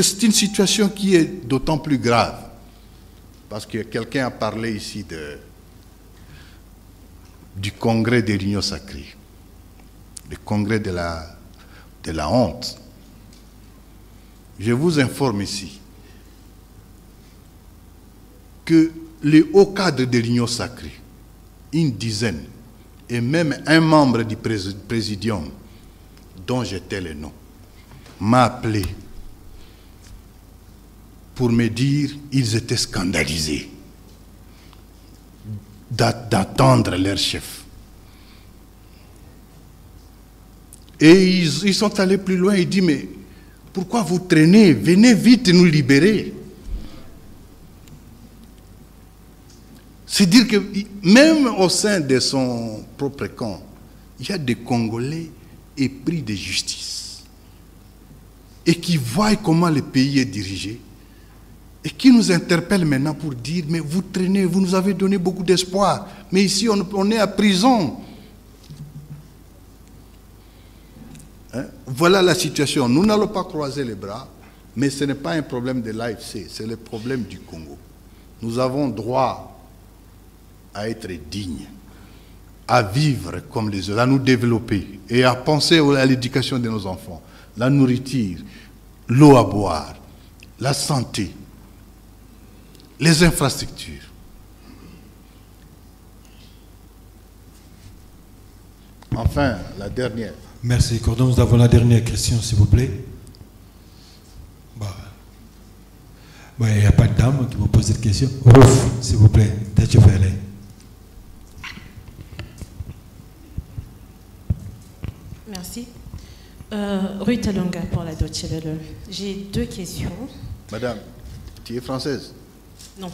c'est une situation qui est d'autant plus grave, parce que quelqu'un a parlé ici du congrès de l'Union sacrée, le congrès de la honte. Je vous informe ici que les hauts cadres de l'Union sacrée, une dizaine, et même un membre du présidium, dont j'étais le nom, m'a appelé pour me dire qu'ils étaient scandalisés d'attendre leur chef. Et ils sont allés plus loin, ils disent, mais pourquoi vous traînez? Venez vite nous libérer. C'est dire que même au sein de son propre camp, il y a des Congolais épris de justice et qui voient comment le pays est dirigé et qui nous interpellent maintenant pour dire, mais vous traînez, vous nous avez donné beaucoup d'espoir, mais ici on est à prison. Hein? Voilà la situation. Nous n'allons pas croiser les bras, mais ce n'est pas un problème de l'AFC, c'est le problème du Congo. Nous avons droit à être dignes, à vivre comme les autres, à nous développer et à penser à l'éducation de nos enfants, la nourriture, l'eau à boire, la santé, les infrastructures. Enfin, la dernière. Merci, Cordon. Nous avons la dernière question, s'il vous plaît. Il n'y a pas de dame qui vous pose cette question. Rouf, s'il vous plaît, Dachevele. Merci. Ruth Alonga pour la Deutsche Welle. J'ai deux questions. Madame, tu es française? Non.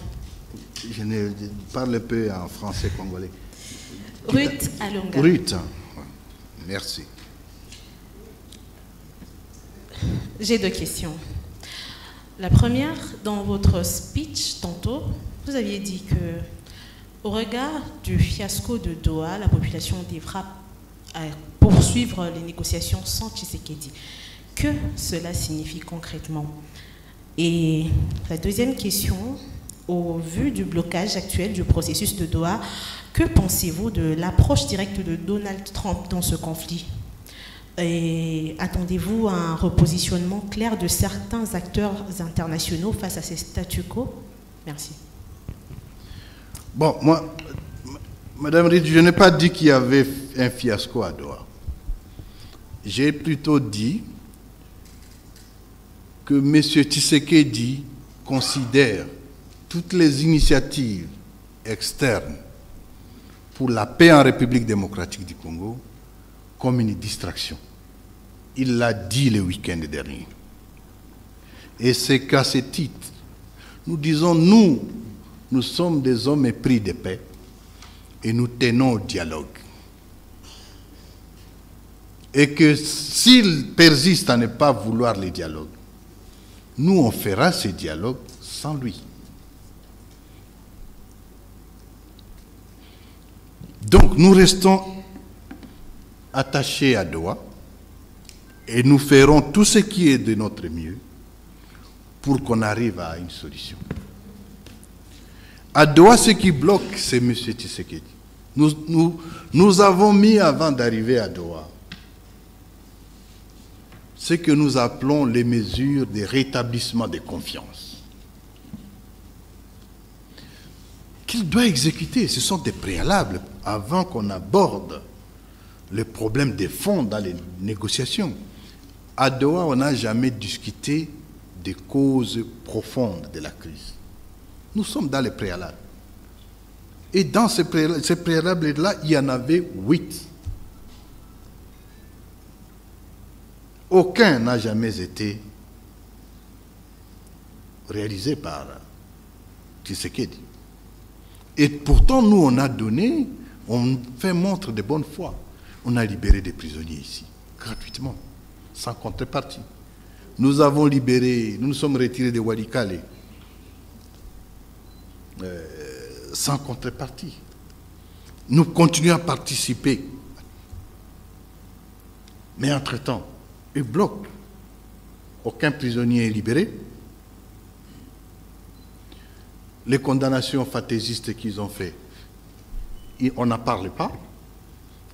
Je parle un peu en français congolais. Ruth Alonga. Ruth, merci. J'ai deux questions. La première, dans votre speech tantôt, vous aviez dit que, au regard du fiasco de Doha, la population devra poursuivre les négociations sans Tshisekedi. Que cela signifie concrètement? Et la deuxième question, au vu du blocage actuel du processus de Doha, que pensez-vous de l'approche directe de Donald Trump dans ce conflit? Et attendez-vous à un repositionnement clair de certains acteurs internationaux face à ces statu quo? Merci. Bon, moi, Madame Reed, je n'ai pas dit qu'il y avait un fiasco à Doha. J'ai plutôt dit que M. Tshisekedi considère toutes les initiatives externes pour la paix en République démocratique du Congo comme une distraction. Il l'a dit le week-end dernier. Et c'est qu'à ce titre, nous disons, nous sommes des hommes épris de paix et nous tenons au dialogue. Et que s'il persiste à ne pas vouloir le dialogue, nous on fera ce dialogue sans lui. Donc nous restons attachés à Doha et nous ferons tout ce qui est de notre mieux pour qu'on arrive à une solution. À Doha, ce qui bloque, c'est M. Tshisekedi. Nous avons mis, avant d'arriver à Doha, ce que nous appelons les mesures de rétablissement de confiance. Qu'il doit exécuter, ce sont des préalables avant qu'on aborde le problème des fonds dans les négociations. À Doha, on n'a jamais discuté des causes profondes de la crise. Nous sommes dans les préalables. Et dans ces préalables-là, il y en avait 8. Aucun n'a jamais été réalisé par Tshisekedi. Et pourtant, nous, on a donné, on fait montre de bonne foi. On a libéré des prisonniers ici, gratuitement, sans contrepartie. Nous avons libéré, nous nous sommes retirés de Walikale, sans contrepartie. Nous continuons à participer. Mais entre-temps, ils bloquent. aucun prisonnier est libéré. Les condamnations fantaisistes qu'ils ont faites, on n'en parle pas.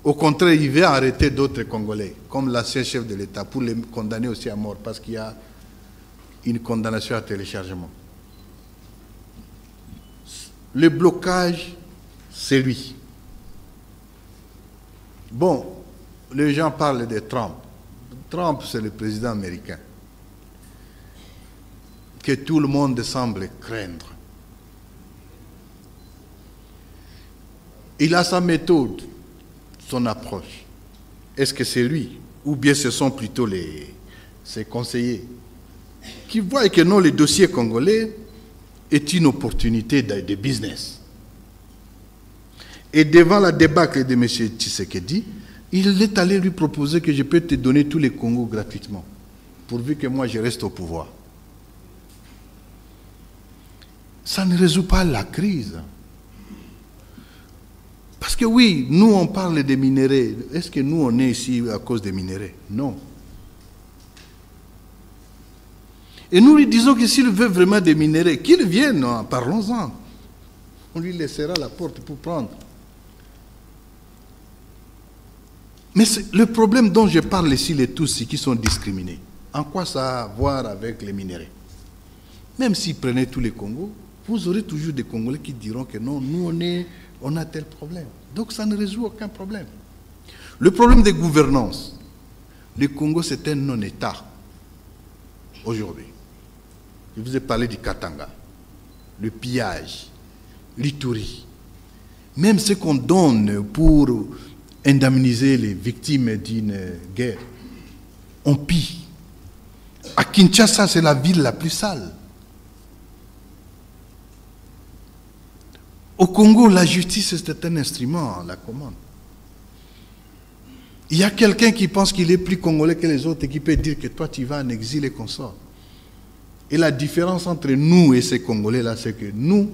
Au contraire, il va arrêter d'autres Congolais, comme l'ancien chef de l'État, pour les condamner aussi à mort, parce qu'il y a une condamnation à téléchargement. Le blocage, c'est lui. Bon, les gens parlent de Trump. Trump, c'est le président américain que tout le monde semble craindre. Il a sa méthode, son approche. Est-ce que c'est lui ou bien ce sont plutôt ses conseillers qui voient que non, le dossier congolais est une opportunité de business. Et devant la débâcle de M. Tshisekedi, il est allé lui proposer que je peux te donner tous les Congos gratuitement, pourvu que moi je reste au pouvoir. Ça ne résout pas la crise. Parce que oui, nous on parle des minéraux. Est-ce que nous on est ici à cause des minéraux? Non. Et nous lui disons que s'il veut vraiment des minéraux, qu'il vienne, parlons-en. On lui laissera la porte pour prendre. Mais le problème dont je parle ici, les Tutsis qui sont discriminés, en quoi ça a à voir avec les minéraux? Même s'ils prenaient tous les Congos, vous aurez toujours des Congolais qui diront que non, nous on a tel problème. Donc ça ne résout aucun problème. Le problème des gouvernances, le Congo c'est un non-État aujourd'hui. Je vous ai parlé du Katanga, le pillage, l'Ituri, même ce qu'on donne pour indemniser les victimes d'une guerre, on pille. À Kinshasa, c'est la ville la plus sale. Au Congo, la justice, c'est un instrument, la commande. Il y a quelqu'un qui pense qu'il est plus congolais que les autres et qui peut dire que toi, tu vas en exil et qu'on sort. Et la différence entre nous et ces Congolais-là, c'est que nous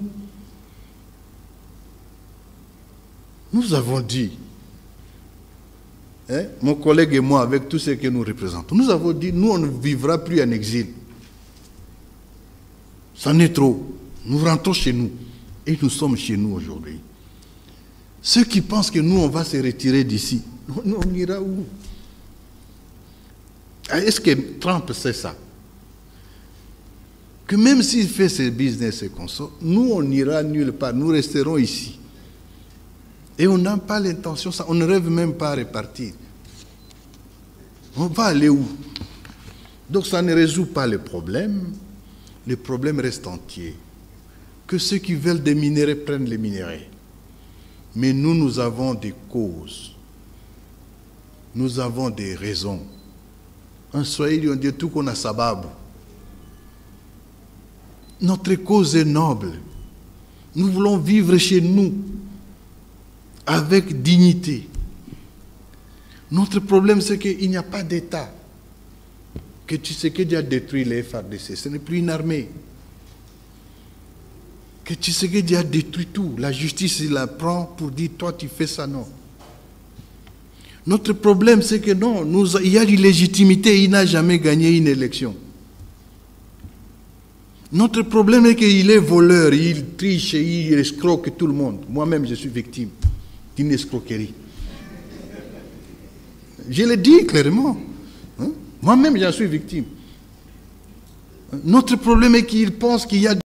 avons dit, mon collègue et moi, avec tout ce que nous représentons, nous avons dit, nous, on ne vivra plus en exil. Ça n'est trop. Nous rentrons chez nous. Et nous sommes chez nous aujourd'hui. Ceux qui pensent que nous, on va se retirer d'ici, on ira où? Est-ce que Trump sait ça? Que même s'il fait ses business et qu'on sort, nous, on n'ira nulle part. Nous resterons ici. Et on n'a pas l'intention, on ne rêve même pas à repartir. On va aller où? Donc ça ne résout pas le problème. Le problème reste entier. Que ceux qui veulent des minéraux prennent les minéraux. Mais nous avons des causes. Nous avons des raisons. En Swahili, on dit tout qu'on a sababu. Notre cause est noble. Nous voulons vivre chez nous avec dignité. Notre problème, c'est qu'il n'y a pas d'État. Que Tshisekedi a détruit les FARDC. Ce n'est plus une armée. Que Tshisekedi a détruit tout. La justice, il la prend pour dire, toi, tu fais ça, non. Notre problème, c'est que non, il y a l'illégitimité, il n'a jamais gagné une élection. Notre problème est qu'il est voleur, il triche, il escroque tout le monde. Moi-même, je suis victime d'une escroquerie. Je l'ai dit clairement. Moi-même, j'en suis victime. Notre problème est qu'il pense qu'il y a